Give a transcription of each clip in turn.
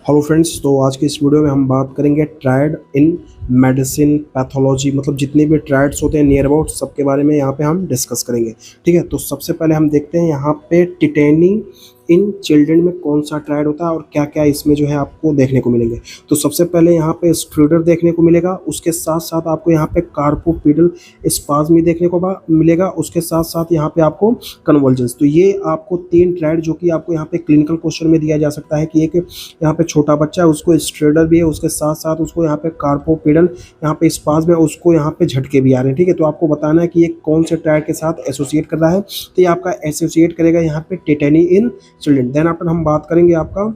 Hello friends. तो आज की इस वीडियो में हम बात करेंगे ट्रायड इन मेडिसिन पैथोलॉजी, मतलब जितने भी ट्रायड्स होते हैं नियर अबाउट सबके बारे में यहाँ पे हम डिस्कस करेंगे। ठीक है, तो सबसे पहले हम देखते हैं यहाँ पे टिटेनी इन चिल्ड्रन में कौन सा ट्रायड होता है और क्या क्या इसमें जो है आपको देखने को मिलेंगे। तो सबसे पहले यहाँ पे स्ट्रूडर देखने को मिलेगा, उसके साथ साथ आपको यहाँ पे कार्पोपिडल स्पाज्म देखने को मिलेगा, उसके साथ साथ यहाँ पे आपको कन्वर्जेंस। तो ये आपको तीन ट्रायड जो कि आपको यहाँ पे क्लिनिकल क्वेश्चन में दिया जा सकता है कि एक यहाँ पे छोटा बच्चा है उसको स्ट्रेडर भी है, उसके साथ साथ उसको यहाँ पे कार्पोपिडल यहाँ पे स्पाज्म है, उसको यहाँ पे झटके भी आ रहे हैं। ठीक है, तो आपको बताना है कि ये कौन से ट्रायड के साथ एसोसिएट कर रहा है। तो ये आपका एसोसिएट करेगा यहाँ पे tetany in children. Then after हम बात करेंगे आपका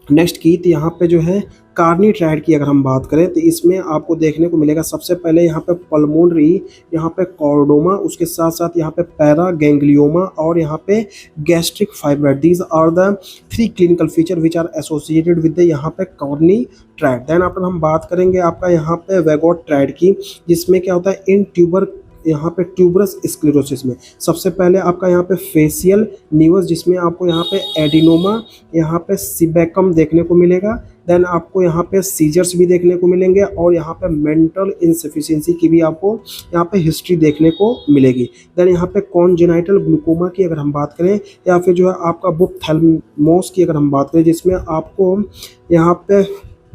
नेक्स्ट की, तो यहाँ पे जो है कार्नी ट्रायड की अगर हम बात करें तो इसमें आपको देखने को मिलेगा सबसे पहले यहाँ पे पल्मोनरी, यहाँ पे कॉर्डोमा, उसके साथ साथ यहाँ पे पैरा गैंग्लियोमा और यहाँ पे gastric fibroid. These are the three clinical feature which are associated with यहाँ पे कार्नी ट्रायड। देन अपन हम बात करेंगे आपका यहाँ पे वेगोट ट्रायड की, जिसमें क्या होता है इन ट्यूबर यहाँ पे ट्यूबरस स्क्लेरोसिस में सबसे पहले आपका यहाँ पे फेशियल न्यूस, जिसमें आपको यहाँ पे एडिनोमा, यहाँ पे सिबेकम देखने को मिलेगा। देन आपको यहाँ पे सीजर्स भी देखने को मिलेंगे और यहाँ पे मेंटल इनसफिशिएंसी की भी आपको यहाँ पे हिस्ट्री देखने को मिलेगी। देन यहाँ पे कॉन्जेनाइटल ग्लूकोमा की अगर हम बात करें या फिर जो है आपका बुप्थेल्मोस की अगर हम बात करें, जिसमें आपको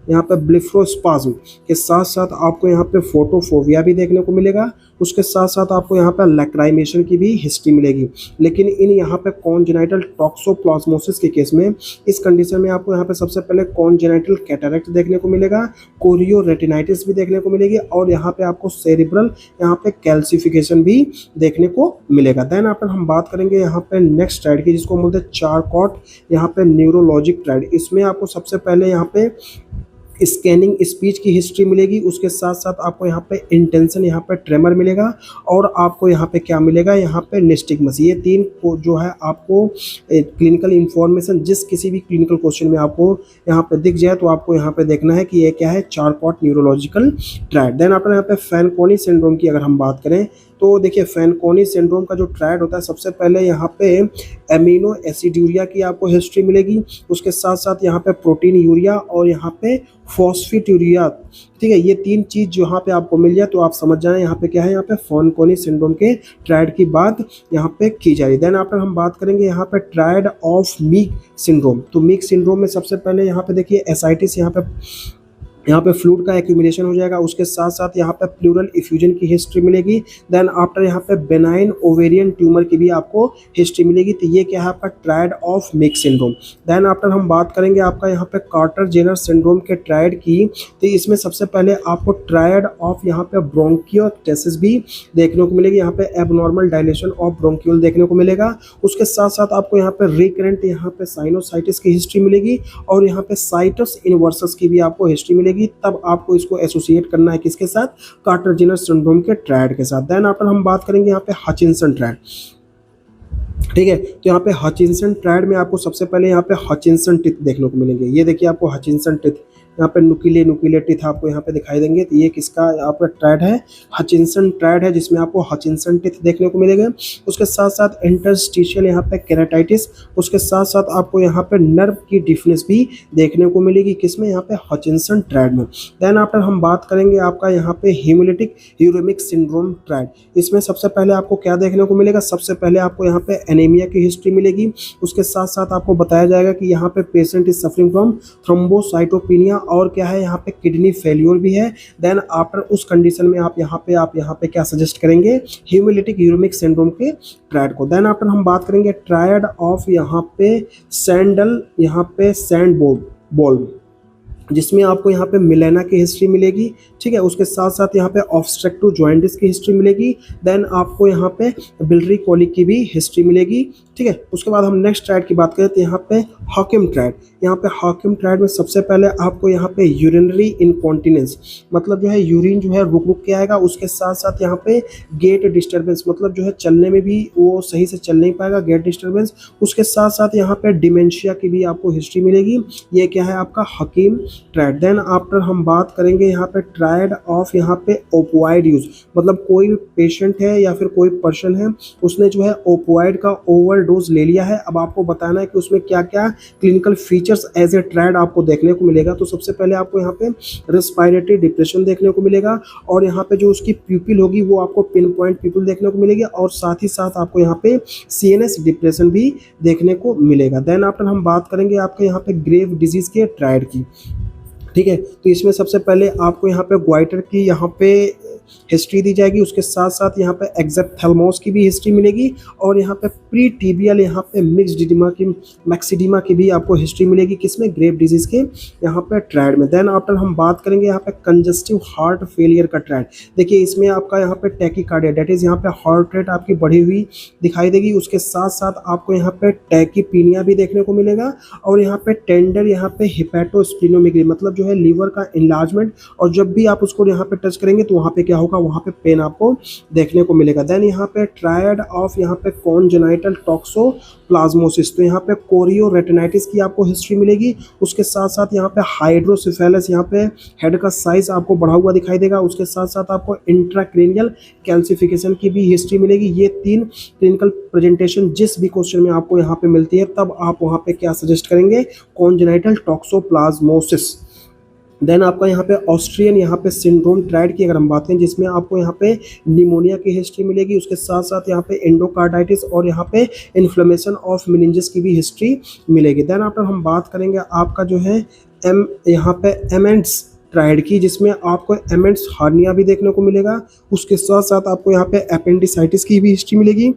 यहाँ पे ब्लिफ्रोस्पाज्म के साथ साथ आपको यहाँ पे फोटोफोबिया भी देखने को मिलेगा, उसके साथ साथ आपको यहाँ पे लैक्राइमेशन की भी हिस्ट्री मिलेगी। लेकिन इन यहाँ पे कॉन्जेनाइटल टॉक्सोप्लाज्मोसिस के केस में इस कंडीशन में आपको यहाँ पे सबसे पहले कॉन्जेनाइटल कैटरेक्ट देखने को मिलेगा, कोरियो रेटिनाइटिस भी देखने को मिलेगी और यहाँ पे आपको सेरिब्रल यहाँ पे कैल्सिफिकेशन भी देखने को मिलेगा। देन आप हम बात करेंगे यहाँ पे नेक्स्ट ट्रायड की, जिसको बोलते हैं चारकॉट यहाँ पे न्यूरोलॉजिक ट्रायड। इसमें आपको सबसे पहले यहाँ पे स्कैनिंग स्पीच की हिस्ट्री मिलेगी, उसके साथ साथ आपको यहाँ पे इंटेंशन यहाँ पे ट्रेमर मिलेगा और आपको यहाँ पे क्या मिलेगा, यहाँ पे निस्टिग्मस। ये तीन को जो है आपको क्लिनिकल इंफॉर्मेशन जिस किसी भी क्लिनिकल क्वेश्चन में आपको यहाँ पे दिख जाए तो आपको यहाँ पे देखना है कि ये क्या है, चारकॉट न्यूरोलॉजिकल ट्रायड। देन आपने यहाँ पे फैनकोनी सिंड्रोम की अगर हम बात करें तो देखिए फैनकोनी सिंड्रोम का जो ट्रायड होता है सबसे पहले यहाँ पे एमिनो एसिड्यूरिया की आपको हिस्ट्री मिलेगी, उसके साथ साथ यहाँ पे प्रोटीन यूरिया और यहाँ पे फॉस्फेटयूरिया। ठीक है, ये तीन चीज़ जो यहाँ पे आपको मिल जाए तो आप समझ जाएं यहाँ पे क्या है, यहाँ पे फैनकोनी सिंड्रोम के ट्रायड की बात यहाँ पे की जा रही है। देन आफ्टर हम बात करेंगे यहाँ पे ट्रायड ऑफ मीक सिंड्रोम। तो मीक सिंड्रोम में सबसे पहले यहाँ पे देखिए एसाइटिस, यहाँ पे फ्लूइड का एक्यूमुलेशन हो जाएगा, उसके साथ साथ यहाँ पे प्लूरल इफ्यूजन की हिस्ट्री मिलेगी। देन आफ्टर यहाँ पे बेनाइन ओवेरियन ट्यूमर की भी आपको हिस्ट्री मिलेगी। तो ये क्या है आपका triad of Meigs syndrome. Then after हम बात करेंगे आपका यहाँ पे कार्टर जेनर सिंड्रोम के ट्रायड की, तो इसमें सबसे पहले आपको ट्रायड ऑफ यहाँ पे ब्रोंकियोटेसिस भी देखने को मिलेगी, यहाँ पे एबनॉर्मल डायलेशन ऑफ ब्रोंक्यूल देखने को मिलेगा, उसके साथ साथ आपको यहाँ पे रिकरेंट यहाँ पे साइनोसाइटिस की हिस्ट्री मिलेगी और यहाँ पे साइटस इनवर्सस की भी आपको हिस्ट्री मिलेगी। तब आपको इसको एसोसिएट करना है किसके साथ, कार्टर जेनर सिंड्रोम के ट्रायड के साथ। देन आफ्टर हम बात करेंगे यहाँ पे हचिंसन ट्रायड। ठीक है, तो यहाँ पे हचिंसन ट्रायड में आपको सबसे पहले यहाँ पे हचिंसन टिथ देखने को मिलेंगे। ये देखिए आपको हचिंसन टिथ यहाँ पे नुकीले टिथ आपको यहाँ पे दिखाई देंगे। तो ये किसका यहाँ पे ट्रायड है, हचिंसन ट्रायड है, जिसमें आपको हचिंसन टिथ देखने को मिलेगा। उसके साथ साथ इंटरस्टिशियल यहाँ पे केराटाइटिस, उसके साथ साथ आपको यहाँ पे नर्व की डिफनेस भी देखने को मिलेगी, किसमें, यहाँ पे हचिंसन ट्रायड में। देन आफ्टर हम बात करेंगे आपका यहाँ पे हीमोलिटिक यूरेमिक सिंड्रोम ट्रायड। इसमें सबसे पहले आपको क्या देखने को मिलेगा, सबसे पहले आपको यहाँ पे एनीमिया की हिस्ट्री मिलेगी, उसके साथ साथ आपको बताया जाएगा कि यहाँ पे patient is suffering from thrombocytopenia और क्या है यहाँ पे किडनी फेल्योर भी है। देन आफ्टर उस कंडीशन में आप यहाँ पे क्या सजेस्ट करेंगे, हीमोलिटिक यूरेमिक सिंड्रोम के ट्रायड को। देन आफ्टर हम बात करेंगे ट्रायड ऑफ यहाँ पे सैंडल, यहाँ पे सैंड बॉल, जिसमें आपको यहाँ पे मिलेना की हिस्ट्री मिलेगी। ठीक है, उसके साथ साथ यहाँ पे ऑब्स्ट्रक्टिव जॉइंटिस की हिस्ट्री मिलेगी। देन आपको यहाँ पे बिलरी कोलिक की भी हिस्ट्री मिलेगी। ठीक है, उसके बाद हम नेक्स्ट ट्रायड की बात करें तो यहाँ पे हॉकिम ट्रायड। यहाँ पे हॉकिम ट्रायड में सबसे पहले आपको यहाँ पे यूरिनरी इनकॉन्टिनेंस, मतलब जो है यूरिन जो है रुक के आएगा, उसके साथ साथ यहाँ पे गेट डिस्टर्बेंस, मतलब जो है चलने में भी वो सही से चल नहीं पाएगा, गेट डिस्टर्बेंस। उसके साथ साथ यहाँ पे डिमेंशिया की भी आपको हिस्ट्री मिलेगी। ये क्या है आपका हकीम ट्रायड। देन आफ्टर हम बात करेंगे यहाँ पे ट्रायड ऑफ यहाँ पे ओपोइड यूज, मतलब कोई पेशेंट है या फिर कोई पर्सन है उसने जो है ओपोइड का ओवरडोज ले लिया है। अब आपको बताना है कि उसमें क्या क्या clinical features as a triad आपको देखने को मिलेगा। तो सबसे पहले आपको यहाँ पे रेस्पिरेटरी डिप्रेशन देखने को मिलेगा और यहाँ पे जो उसकी प्यूपिल होगी वो आपको पिन पॉइंट प्यूपिल देखने को मिलेगी और साथ ही साथ आपको यहाँ पे सीएनएस डिप्रेशन भी देखने को मिलेगा। देन आफ्टर हम बात करेंगे आपके यहाँ पे ग्रेव डिजीज के ट्रायड की, ठीक है। तो इसमें सबसे पहले आपको यहाँ पे ग्वाइटर की यहाँ पे हिस्ट्री दी जाएगी, उसके साथ साथ यहाँ पे एक्सेप्थेल्मोस की भी हिस्ट्री मिलेगी और यहाँ पे प्री टीबियल यहाँ पे मिक्स्ड एडिमा की मैक्सिडिमा की भी आपको हिस्ट्री मिलेगी, किसमें ग्रेव डिजीज के यहाँ पे ट्रायड में। देन आफ्टर हम बात करेंगे यहाँ पे कंजस्टिव हार्ट फेलियर का ट्रायड। देखिए इसमें आपका यहाँ पे टैकीकार्डिया डेट इज यहाँ पे हार्ट रेट आपकी बढ़ी हुई दिखाई देगी, उसके साथ साथ आपको यहाँ पे टैकीपीनिया भी देखने को मिलेगा और यहाँ पे टेंडर यहाँ पे हिपैटोस्प्लिनोमेगली मतलब जो है लीवर का इनलार्जमेंट, और जब भी आप उसको यहाँ पे टच करेंगे तो वहाँ पे क्या होगा, वहाँ पे पेन आपको देखने को मिलेगा। देन यहाँ पे ट्रायड ऑफ यहाँ पे कॉन्जेनाइटल टॉक्सोप्लाज्मोसिस, तो यहाँ पे कोरियोरेटिनाइटिस की आपको हिस्ट्री मिलेगी, उसके साथ साथ यहाँ पे हाइड्रोसिफेलस यहाँ पे हेड का साइज आपको बढ़ा हुआ दिखाई देगा, उसके साथ साथ आपको इंट्राक्रेनियल कैल्सिफिकेशन की भी हिस्ट्री मिलेगी। ये 3 क्लिनिकल प्रेजेंटेशन जिस भी क्वेश्चन में आपको यहाँ पे मिलती है तब आप वहाँ पे क्या सजेस्ट करेंगे, कॉन्जेनाइटल टॉक्सोप्लाज्मोसिस। देन आपका यहाँ पे ऑस्ट्रियन यहाँ पे सिंड्रोम ट्रायड की अगर हम बात करें जिसमें आपको यहाँ पे निमोनिया की हिस्ट्री मिलेगी, उसके साथ साथ यहाँ पे एंडोकार्डाइटिस और यहाँ पे इन्फ्लेमेशन ऑफ मेनिंजेस की भी हिस्ट्री मिलेगी। देन आफ्टर हम बात करेंगे आपका जो है यहाँ पे एमेंट्स ट्रायड की, जिसमें आपको एमेंट्स हार्निया भी देखने को मिलेगा, उसके साथ साथ आपको यहाँ पे अपेंडिसाइटिस की भी हिस्ट्री मिलेगी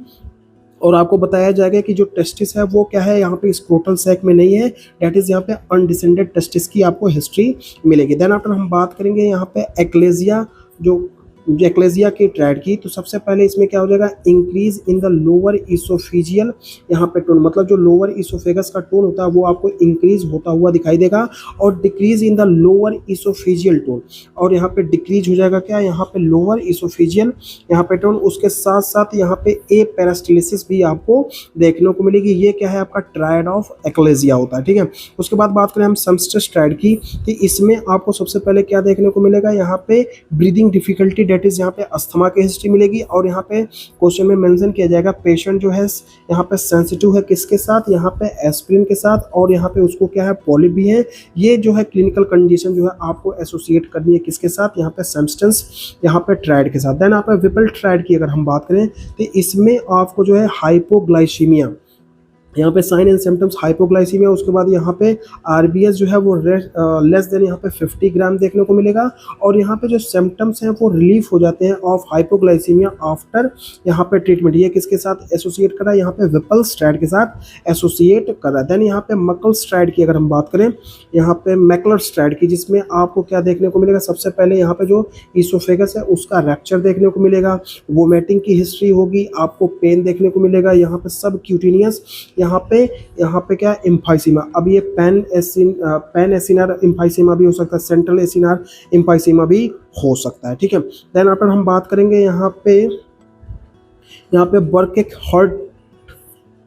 और आपको बताया जाएगा कि जो टेस्टिस है वो क्या है, यहाँ पे स्क्रोटल सैक में नहीं है, डेट इज यहाँ पे अनडिसेंडेड टेस्टिस की आपको हिस्ट्री मिलेगी। देन आफ्टर हम बात करेंगे यहाँ पे एक्लेजिया जो एक्लेजिया की ट्रायड की, तो सबसे पहले इसमें क्या हो जाएगा, increase in the lower oesophageal यहाँ पे टोन, मतलब जो लोअर इसोफेगस का टोन होता है वो आपको इंक्रीज होता हुआ दिखाई देगा और decrease in the lower oesophageal tone, और यहाँ पे डिक्रीज हो जाएगा क्या, यहाँ पे लोअर इसोफेजियल यहाँ पे टोन, उसके साथ साथ यहाँ पे ए पेरास्टिलिसिस भी आपको देखने को मिलेगी। ये क्या है, आपका ट्रायड ऑफ एक्लेजिया होता है, ठीक है। उसके बाद बात करें हम समस्टस ट्रायड की, तो इसमें आपको सबसे पहले क्या देखने को मिलेगा, यहाँ पे ब्रीदिंग डिफिकल्टी डेट इज यहाँ पे अस्थमा की हिस्ट्री मिलेगी और यहाँ पे क्वेश्चन में मेंशन किया जाएगा पेशेंट जो है यहाँ पे सेंसिटिव है किसके साथ, यहाँ पे एस्पिरिन के साथ, और यहाँ पे उसको क्या है, पॉलिप भी है। ये जो है क्लिनिकल कंडीशन जो है आपको एसोसिएट करनी है किसके साथ, यहाँ पे सब्सटेंस यहाँ पे ट्रायड के साथ। देन यहाँ पे विपल ट्रायड की अगर हम बात करें तो इसमें आपको जो है हाइपोग्लाइसीमिया, यहाँ पे साइन एंड सिम्टम्स हाइपोग्लाइसीमिया, उसके बाद यहाँ पे आरबीएस जो है वो लेस देन यहाँ पे 50 ग्राम देखने को मिलेगा और यहाँ पे जो सिम्टम्स हैं वो रिलीफ हो जाते हैं ऑफ हाइपोग्लाइसीमिया आफ्टर यहाँ पे ट्रीटमेंट। ये किसके साथ एसोसिएट कर रहा है, यहाँ पे विपल्स ट्रायड के साथ एसोसिएट कर रहा है। देन यहाँ पे मकल्स ट्रायड की अगर हम बात करें, यहाँ पे मैकलर्स ट्रायड की, जिसमें आपको क्या देखने को मिलेगा, सबसे पहले यहाँ पे जो इसोफेगस है उसका रैप्चर देखने को मिलेगा, वोमिटिंग की हिस्ट्री होगी, आपको पेन देखने को मिलेगा, यहाँ पे सब क्यूटिनियस, यहाँ पे क्या एम्फाइसीमा, अब ये पैन एसिनार एम्फाइसीमा भी हो सकता है, सेंट्रल एसिनार एम्फाइसीमा भी हो सकता है, ठीक है। देन आफ्टर हम बात करेंगे यहाँ पे बर्किक हार्ट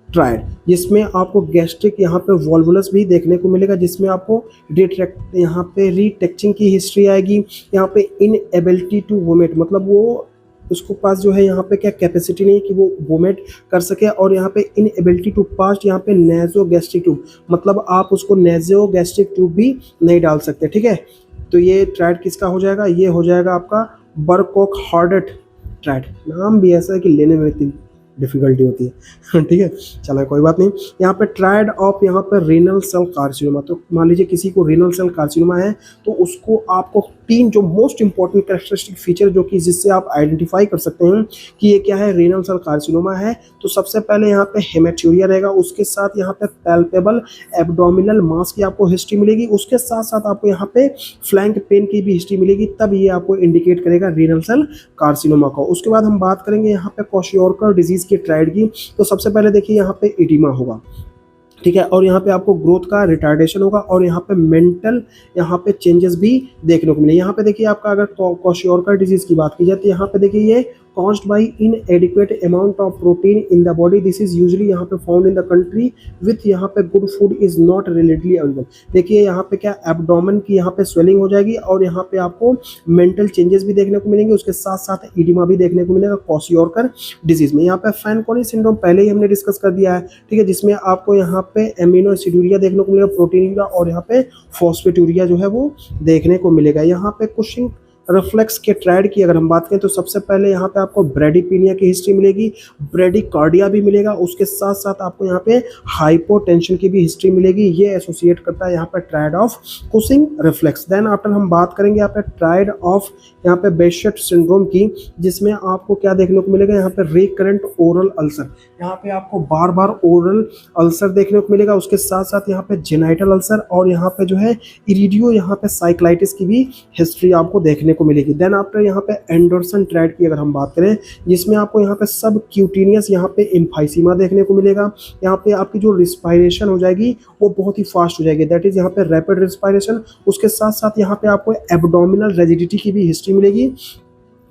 ट्रायड, जिसमें आपको गैस्ट्रिक यहाँ पे वॉल्वुलस भी देखने को मिलेगा, जिसमें आपको यहाँ पे रीटेक्चिंग की हिस्ट्री आएगी, यहाँ पे इनएबिलिटी टू वोमिट, मतलब वो उसको पास जो है यहाँ पे क्या कैपेसिटी नहीं कि वो वोमिट कर सके, और यहाँ पे इनएबिलिटी टू पास यहाँ पे नेजो गैस्ट्रिक ट्यूब, मतलब आप उसको नेजो गैस्ट्रिक ट्यूब भी नहीं डाल सकते, ठीक है। तो ये ट्रायड किसका हो जाएगा, ये हो जाएगा आपका बर्कोक हार्डेट ट्रायड। नाम भी ऐसा है कि लेने में इतनी डिफिकल्टी होती है ठीक है, चलो कोई बात नहीं। यहाँ पे ट्रायड ऑफ यहाँ पे रीनल सेल कार्सिनोमा, तो मान लीजिए किसी को रीनल सेल कार्सिनोमा है तो उसको आपको 3 जो मोस्ट इंपॉर्टेंट कैरेक्टरिस्टिक फीचर जो कि जिससे आप आइडेंटिफाई कर सकते हैं कि ये क्या है, रीनल सेल कार्सिनोमा है। तो सबसे पहले यहाँ पे हेमेट्यूरिया रहेगा, उसके साथ यहाँ पे पैल्पेबल एब्डोमिनल मास की आपको हिस्ट्री मिलेगी, उसके साथ साथ आपको यहाँ पे फ्लैंक पेन की भी हिस्ट्री मिलेगी, तब ये आपको इंडिकेट करेगा रीनल सेल कार्सिनोमा को। उसके बाद हम बात करेंगे यहाँ पे क्वाशियोरकर डिजीज की ट्रायड की, तो सबसे पहले देखिए यहाँ पे एडिमा होगा, ठीक है, और यहाँ पे आपको ग्रोथ का रिटार्डेशन होगा और यहाँ पे मेंटल यहाँ पे चेंजेस भी देखने को मिले। यहाँ पे देखिए आपका अगर क्वाशियोरकर डिजीज की बात की जाए तो यहाँ पे देखिए ये caused by inadequate amount of protein in the body. This is usually यहाँ पे found in the country with यहाँ पे good food is not readily available. देखिए यहाँ पे क्या एब्डोमेन की यहाँ पे स्वेलिंग हो जाएगी और यहाँ पे आपको मेंटल चेंजेस भी देखने को मिलेंगे, उसके साथ साथ इडिमा भी देखने को मिलेगा क्वाशियोरकर डिजीज में। यहाँ पे फैनकोनी सिंड्रोम पहले ही हमने डिस्कस कर दिया है, ठीक है, जिसमें आपको यहाँ पे एमिनो एसिडूरिया देखने को मिलेगा, प्रोटीन और यहाँ पे फॉस्फेटूरिया जो है वो देखने को मिलेगा। यहाँ पे कुशिंग रिफ्लेक्स के ट्रायड की अगर हम बात करें तो सबसे पहले यहाँ पे आपको ब्रेडिपीनिया की हिस्ट्री मिलेगी, ब्रेडिकार्डिया भी मिलेगा, उसके साथ साथ आपको यहाँ पे हाइपोटेंशन की भी हिस्ट्री मिलेगी। ये एसोसिएट करता है यहाँ पे triad of Cushing reflex. Then after हम बात करेंगे यहाँ पे ट्रायड ऑफ यहाँ पे बेशेट सिंड्रोम की, जिसमें आपको क्या देखने को मिलेगा, यहाँ पे रिकरेंट ओरल अल्सर, यहाँ पे आपको बार बार ओरल अल्सर देखने को मिलेगा, उसके साथ साथ यहाँ पे जेनाइटल अल्सर और यहाँ पे जो है इरिडियो यहाँ पे साइक्लाइटिस की भी हिस्ट्री आपको देखने को मिलेगी। देन आफ्टर यहाँ पे एंडरसन ट्रायड की अगर हम बात करें, जिसमें आपको यहाँ पे सब क्यूटेनियस यहाँ पे एम्फाइसीमा देखने को मिलेगा। यहाँ पे आपकी जो रिस्पायरेशन हो जाएगी वो बहुत ही फास्ट हो जाएगी, दैट इज यहाँ पे रैपिड रिस्पायरेशन। उसके साथ साथ यहाँ पे आपको एब्डोमिनल रेजिडिटी की भी हिस्ट्री मिलेगी।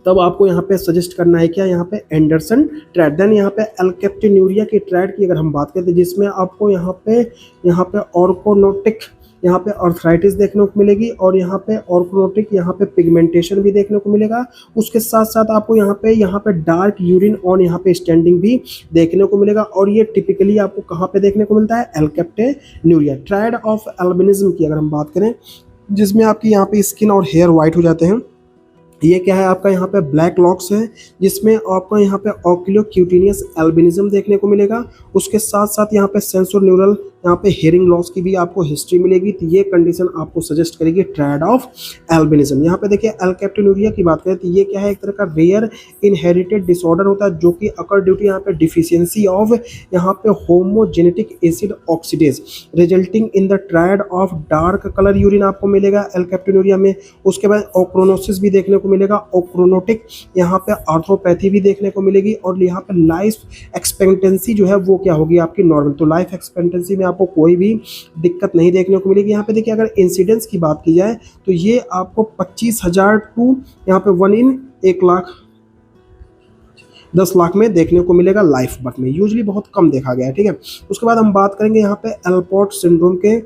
तब आपको यहाँ पे सजेस्ट करना है क्या, यहाँ पे एंडरसन ट्रायड। देन यहाँ पे एल्केप्टिन्यूरिया की ट्रायड की अगर हम बात करते हैं, जिसमें आपको यहाँ पे ऑर्कोनोटिक यहाँ पे अर्थराइटिस देखने को मिलेगी और यहाँ पे ऑर्कोनोटिक यहाँ पे पिगमेंटेशन भी देखने को मिलेगा। उसके साथ साथ आपको यहाँ पे डार्क यूरिन ऑन यहाँ पे स्टैंडिंग भी देखने को मिलेगा और ये टिपिकली आपको कहाँ पे देखने को मिलता है, एल्केप्टिन्यूरिया। ट्रायड ऑफ एल्बिनिज्म की अगर हम बात करें, जिसमें आपकी यहाँ पे स्किन और हेयर वाइट हो जाते हैं, ये क्या है आपका यहाँ पे ब्लैक लॉक्स है, जिसमें आपको यहाँ पे ऑक्यूलोक्यूटेनियस एल्बिनिज्म देखने को मिलेगा। उसके साथ साथ यहाँ पे सेंसर न्यूरल यहाँ पे हेयरिंग लॉस की भी आपको हिस्ट्री मिलेगी। तो ये कंडीशन आपको सजेस्ट करेगी ट्रायड ऑफ एल्बिनिज्म। यहाँ पे देखिए एल्केप्टिन्यूरिया की बात करें तो ये क्या है, एक तरह का रेयर इनहेरिटेड डिसऑर्डर होता है जो कि अकर ड्यू टू यहाँ पे डिफिशियंसी ऑफ यहाँ पे homogentisic acid oxidase resulting in the triad of dark colour urine आपको मिलेगा एल्केप्टिन्यूरिया में। उसके बाद ओक्रोनोसिस भी देखने को मिलेगा, ओक्रोनोटिक यहाँ पे आर्थ्रोपैथी भी देखने को मिलेगी और यहाँ पे लाइफ एक्सपेक्टेंसी जो है वो क्या होगी आपकी नॉर्मल। तो लाइफ एक्सपेक्टेंसी में आपको कोई भी दिक्कत नहीं देखने को मिलेगी। यहाँ पे देखिए अगर इंसिडेंस की बात की जाए तो ये आपको 25,000 टू यहाँ पे 1 in 1 लाख 10 लाख में देखने को मिलेगा लाइफ बर्थ में, यूजुअली बहुत कम देखा गया है, ठीक है। उसके बाद हम बात करेंगे यहाँ पे एल्पोर्ट सिंड्रोम के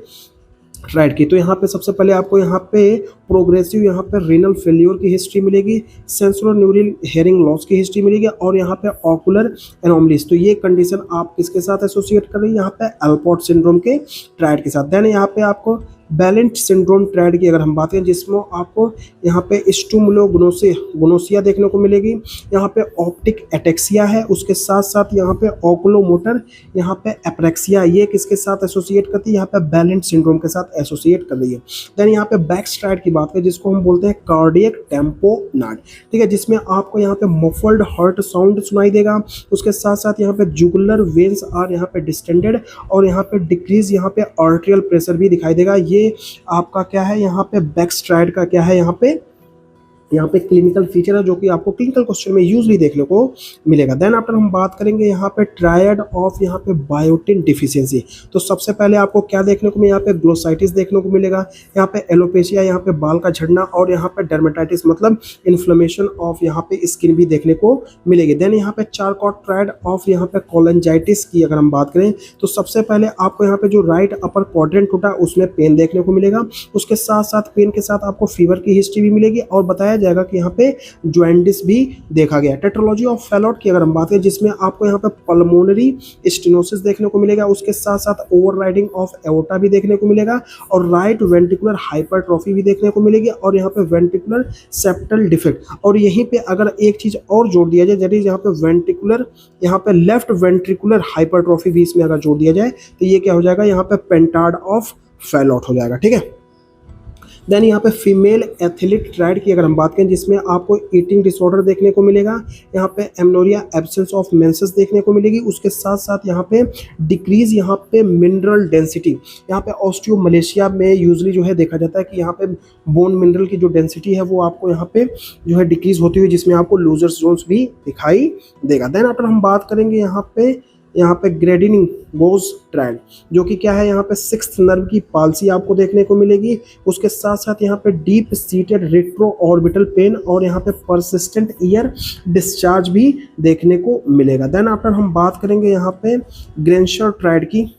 ट्रायड की। तो यहाँ पे सबसे पहले आपको यहाँ पे प्रोग्रेसिव यहाँ पे रीनल फेल्योर की हिस्ट्री मिलेगी, सेंसोरियल हेयरिंग लॉस की हिस्ट्री मिलेगी और यहाँ पे ऑकुलर एनोमलीज। तो ये कंडीशन आप किसके साथ एसोसिएट कर रही है, यहाँ पे एल्पोर्ट सिंड्रोम के ट्रायड के साथ। देन यहाँ पे आपको बैलेंट सिंड्रोम ट्रायड की अगर हम बात करें, जिसमें आपको यहाँ पे स्टुमुलोगोनोसिया देखने को मिलेगी, यहाँ पे ऑप्टिक एटेक्सिया है, उसके साथ साथ यहाँ पे ओकुलोमोटर यहाँ पे एप्रेक्सिया, ये किसके साथ एसोसिएट करती है, यहाँ पे बैलेंट सिंड्रोम के साथ एसोसिएट कर रही है। देन यहाँ पे बैक्स ट्रायड की बात करें, जिसको हम बोलते हैं कार्डियक टेम्पोनाड, ठीक है, जिसमें आपको यहाँ पे मफल्ड हार्ट साउंड सुनाई देगा। उसके साथ साथ यहाँ पे जुगुलर वेन्स आर यहाँ पे डिस्टेंडेड और यहाँ पे डिक्रीज यहाँ पे आर्टेरियल प्रेशर भी दिखाई देगा। ये आपका क्या है, यहाँ पे बैक्स ट्रायड का क्या है, यहाँ पे क्लिनिकल फीचर है जो कि आपको क्लिनिकल क्वेश्चन में यूजली देखने को मिलेगा। देन आफ्टर हम बात करेंगे यहाँ पे ट्रायड ऑफ यहाँ पे बायोटिन डिफिशियंसी। तो सबसे पहले आपको क्या देखने को मिलेगा, यहाँ पे ग्लोसाइटिस देखने को मिलेगा, यहाँ पे एलोपेशिया यहाँ पे बाल का झड़ना और यहाँ पे डर्मेटाइटिस मतलब इन्फ्लेमेशन ऑफ यहाँ पे स्किन भी देखने को मिलेगी। देन यहाँ पे चारकॉट ट्रायड ऑफ यहाँ पे कोलेंजाइटिस की अगर हम बात करें तो सबसे पहले आपको यहाँ पे जो राइट अपर क्वाड्रेंट होता है उसमें पेन देखने को मिलेगा। उसके साथ साथ पेन के साथ आपको फीवर की हिस्ट्री भी मिलेगी और बताया जाएगा कि यहाँ पे जॉइंटिस भी देखा गया। टेट्रोलॉजी ऑफ फैलोट की अगर हम बात करें, जिसमें आपको यहाँ पे पल्मोनरी स्टेनोसिस देखने को मिलेगा, उसके साथ साथ ओवरराइडिंग ऑफ एओर्टा भी देखने को मिलेगा और राइट वेंट्रिकुलर हाइपरट्रॉफी भी देखने को मिलेगी और यहाँ पे वेंट्रिकुलर सेप्टल डिफेक्ट। और यहीं पे अगर एक चीज और जोड़ दिया जाए, दैट इज यहाँ पे वेंट्रिकुलर यहाँ पे लेफ्ट वेंट्रिकुलर हाइपरट्रॉफी भी इसमें अगर जोड़ दिया जाए तो ये क्या हो जाएगा, यहाँ पे पेंटार्ड ऑफ फैलोट हो जाएगा, ठीक है। देन यहाँ पे फीमेल एथलीट ट्रायड की अगर हम बात करें, जिसमें आपको ईटिंग डिसऑर्डर देखने को मिलेगा, यहाँ पे एमनोरिया एब्सेंस ऑफ मेंसेस देखने को मिलेगी, उसके साथ साथ यहाँ पे डिक्रीज यहाँ पे मिनरल डेंसिटी, यहाँ पे ऑस्टियोमलेशिया में यूजुअली जो है देखा जाता है कि यहाँ पे बोन मिनरल की जो डेंसिटी है वो आपको यहाँ पे जो है डिक्रीज होती हुई, जिसमें आपको लूजर्स जोन्स भी दिखाई देगा। देन आफ्टर हम बात करेंगे यहाँ पे यहाँ पे ग्रेडिनिंग गोज ट्रायड, जो कि क्या है, यहाँ पे सिक्स्थ नर्व की पाल्सी आपको देखने को मिलेगी। उसके साथ साथ यहाँ पे deep seated retro orbital pain और यहाँ पे परसिस्टेंट ईयर डिस्चार्ज भी देखने को मिलेगा। देन आफ्टर हम बात करेंगे यहाँ पे ग्रेनशर ट्रायड की,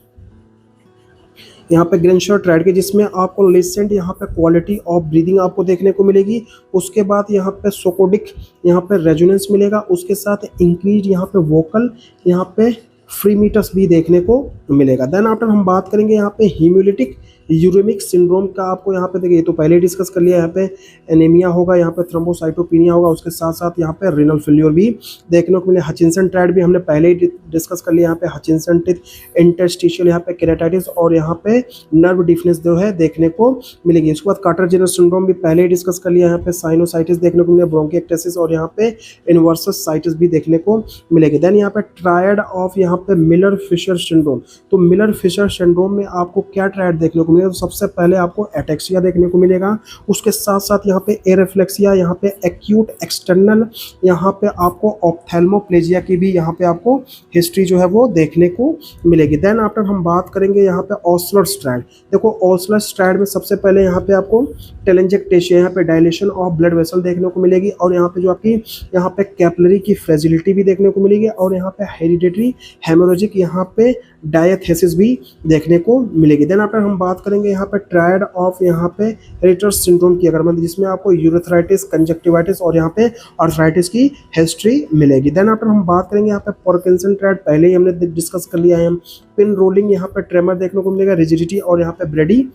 यहाँ पे ग्रेनशर ट्रायड की, जिसमें आपको लिसेंट यहाँ पे क्वालिटी ऑफ ब्रीदिंग आपको देखने को मिलेगी। उसके बाद यहाँ पे सोकोडिक यहाँ पे रेजोनेंस मिलेगा। उसके साथ इंक्रीज यहाँ पे वोकल यहाँ पे फ्रीमीटस भी देखने को मिलेगा। देन आफ्टर हम बात करेंगे यहाँ पे हीमोलिटिक यूरेमिक सिंड्रोम का, आपको यहाँ पे देखिए ये तो पहले ही डिस्कस कर लिया। यहाँ पे एनीमिया होगा, यहाँ पे थ्रोम्बोसाइटोपिनिया होगा, उसके साथ साथ यहाँ पे रीनल फेल्योर भी देखने को मिले। हचिंसन ट्रायड भी हमने पहले ही डिस्कस कर लिया। यहाँ पे हचिंसन टिथ इंटरस्टिशियल यहाँ पे केराटाइटिस और यहाँ पे नर्व डिफनेस जो है देखने को मिलेगी। उसके बाद कार्टर जेनर सिंड्रोम भी पहले ही डिस्कस कर लिया। यहाँ पे साइनोसाइटिस देखने को मिले, ब्रोंकिएक्टेसिस और यहाँ पे इन्वर्सस साइटिस भी देखने को मिलेगी। देन यहाँ पे ट्रायड ऑफ यहाँ पे मिलर फिशर सिंड्रोम, तो मिलर फिशर सिंड्रोम में आपको क्या ट्रायड देखने को मिलेगा, तो सबसे पहले आपको एटेक्सिया देखने को मिलेगा। उसके साथ साथ यहाँ पे एरेफ्लेक्सिया, यहाँ पे एक्यूट एक्सटर्नल, यहाँ पे आपको ऑप्थेल्मोप्लेजिया की भी यहाँ पे आपको हिस्ट्री जो है वो देखने को मिलेगी। देन आफ्टर हम बात करेंगे यहाँ पे ऑसलर्स ट्रायड। देखो ऑसलर्स ट्रायड में सबसे पहले यहाँ पे आपको टेलेंजेक्टेशिया, यहाँ पे डायलेशन ऑफ ब्लड वेसल देखने को मिलेगी और यहाँ पे जो आपकी यहाँ पे कैपिलरी की फ्रेजिलिटी भी देखने को मिलेगी और यहाँ पे हेरिडेटरी हेमोरेजिक यहाँ पे डायथेसिस भी देखने को मिलेगी। देन आफ्टर हम बात करेंगे यहाँ पे ट्रायड ऑफ यहाँ पे रिटर्स सिंड्रोम की, अगर मतलब जिसमें आपको यूरेथ्राइटिस, कंजक्टिवाइटिस और यहाँ पे आर्थराइटिस की हिस्ट्री मिलेगी। देन आफ्टर हम बात करेंगे यहाँ पे पार्किंसन ट्रायड, पहले ही हमने डिस्कस कर लिया है। पिन रोलिंग यहाँ पे ट्रेमर देखने को मिलेगा, रिजिडिटी और यहाँ पे ब्रेडी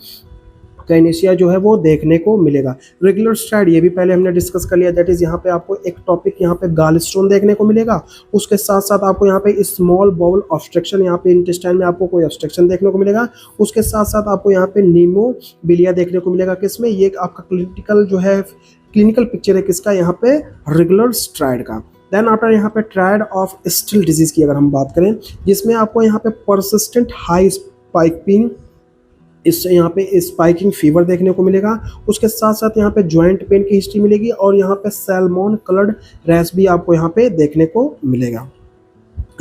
काइनेसिया जो है वो देखने को मिलेगा। रेगुलर स्ट्राइड ये भी पहले हमने डिस्कस कर लिया, दैट इज यहाँ पे आपको एक टॉपिक यहाँ पे गाल स्टोन देखने को मिलेगा। उसके साथ साथ आपको यहाँ पे स्मॉल बाउल ऑब्स्ट्रक्शन, यहाँ पे इंटेस्टाइन में आपको कोई ऑब्स्ट्रक्शन देखने को मिलेगा। उसके साथ साथ आपको यहाँ पे नीमोबिलिया देखने को मिलेगा। किसमें, ये आपका क्लिनिकल पिक्चर है किसका, यहाँ पे रेगुलर स्ट्राइड का। देन आफ्टर यहाँ पे ट्रायड ऑफ स्टिल डिजीज की अगर हम बात करें, जिसमें आपको यहाँ पे परसिस्टेंट हाई स्पाइकिंग, इससे यहाँ पे स्पाइकिंग फीवर देखने को मिलेगा। उसके साथ साथ यहाँ पे जॉइंट पेन की हिस्ट्री मिलेगी और यहाँ पे सैल्मोन कलर्ड रैश भी आपको यहाँ पे देखने को मिलेगा।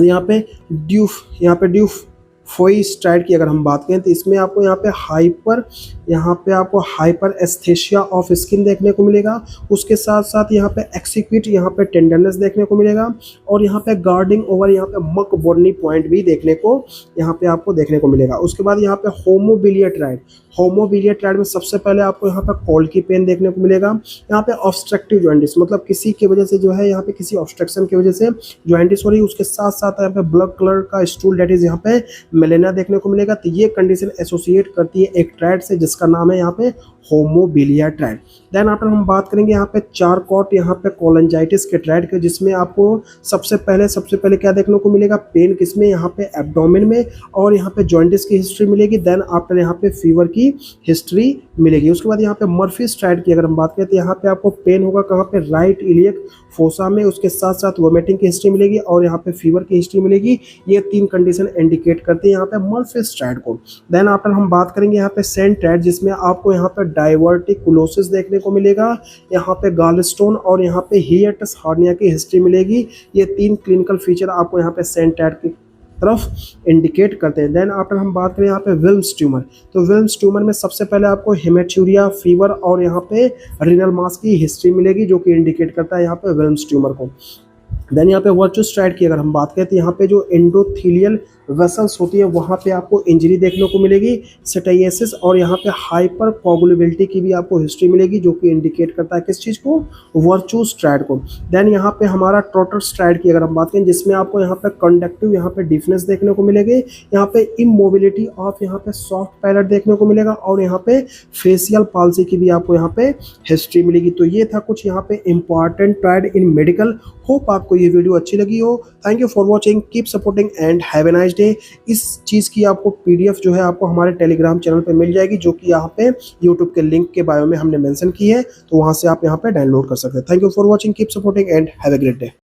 यहाँ पे ड्यूफ फोई स्ट्राइड की अगर हम बात करें तो इसमें आपको यहाँ पे आपको हाइपर एस्थेशिया ऑफ स्किन देखने को मिलेगा। उसके साथ साथ यहाँ पे एक्सिक्यूट यहाँ पे टेंडरनेस देखने को मिलेगा और यहाँ पे गार्डिंग ओवर यहाँ पे मक बोर्नी पॉइंट भी देखने को यहाँ पे आपको देखने को मिलेगा। उसके बाद यहाँ पे होमोबिलिया ट्रायड में सबसे पहले आपको यहाँ पे कॉल की पेन देखने को मिलेगा। यहाँ पे ऑब्स्ट्रक्टिव जॉइंटिस, मतलब किसी की वजह से जो है यहाँ पे किसी ऑब्स्ट्रक्शन की वजह से जॉइंटिस हो रही है। उसके साथ साथ यहाँ पे ब्लड कलर का स्टूल, डेट इज यहाँ पे मेलेना देखने को मिलेगा। तो ये कंडीशन एसोसिएट करती है एक ट्रायड से जिसका नाम है यहाँ पे होमोबिलिया ट्रायड। देन आफ्टर हम बात करेंगे यहाँ पे चारकॉट यहाँ पे कोलेंजाइटिस के ट्रायड के, जिसमें आपको सबसे पहले क्या देखने को मिलेगा, पेन किसमें, यहाँ पे एब्डोमेन में और यहाँ पे जॉइंटिस की हिस्ट्री मिलेगी। देन आफ्टर यहाँ पे फीवर की हिस्ट्री मिलेगी। उसके बाद यहाँ पे मर्फीज ट्रायड की अगर हम बात करें तो यहाँ पे आपको पेन होगा कहाँ पे, राइट इलियक फोसा में। उसके साथ साथ वोमिटिंग की हिस्ट्री मिलेगी और यहाँ पे फीवर की हिस्ट्री मिलेगी। ये तीन कंडीशन इंडिकेट करती है यहाँ पे मर्फीज ट्रायड को। देन आफ्टर हम बात करेंगे यहाँ पे सेंट ट्रायड, जिसमें आपको यहाँ पे डाइवर्टिकुलोसिस देखने को मिलेगा, यहाँ पे गॉलस्टोन और यहाँ पे हिएटस हार्निया की हिस्ट्री मिलेगी। ये तीन क्लिनिकल फीचर आपको यहाँ पे सेंट ट्रायड की तरफ इंडिकेट करते हैं। देन आफ्टर हम बात करें यहाँ पे विल्म्स ट्यूमर, तो विल्म्स ट्यूमर में सबसे पहले आपको हेमेटूरिया, फीवर और यहाँ पे रीनल मास की हिस्ट्री मिलेगी, जो कि इंडिकेट करता है यहाँ पे विल्म्स ट्यूमर को। देन यहाँ पे वर्चुअस ट्रायड की अगर हम बात करें तो यहाँ पे जो एंडोथेलियल वेसल्स होती है वहाँ पे आपको इंजरी देखने को मिलेगी, सेटाइसिस और यहाँ पे हाइपर कोगुलेबिलिटी की भी आपको हिस्ट्री मिलेगी, जो कि इंडिकेट करता है किस चीज़ को, वर्चुअस ट्रायड को। देन यहाँ पे हमारा ट्रोटर्स ट्रायड की अगर हम बात करें, जिसमें आपको यहाँ पे कंडक्टिव यहाँ पे डिफनेस देखने को मिलेगी, यहाँ पे इमोबिलिटी ऑफ यहाँ पे सॉफ्ट पैलेट देखने को मिलेगा और यहाँ पे फेशियल पाल्सी की भी आपको यहाँ पे हिस्ट्री मिलेगी। तो ये था कुछ यहाँ पे इंपॉर्टेंट ट्रायड इन मेडिकल। होप आपको ये वीडियो अच्छी लगी हो। Thank you for watching, keep supporting and have a nice day. इस चीज़ की आपको पीडीएफ जो है आपको हमारे टेलीग्राम चैनल पे मिल जाएगी, जो कि यहाँ पे यूट्यूब के लिंक के बायो में हमने मेंशन की है, तो वहाँ से आप यहाँ पे डाउनलोड कर सकते हैं। Thank you for watching, keep supporting and have a great day.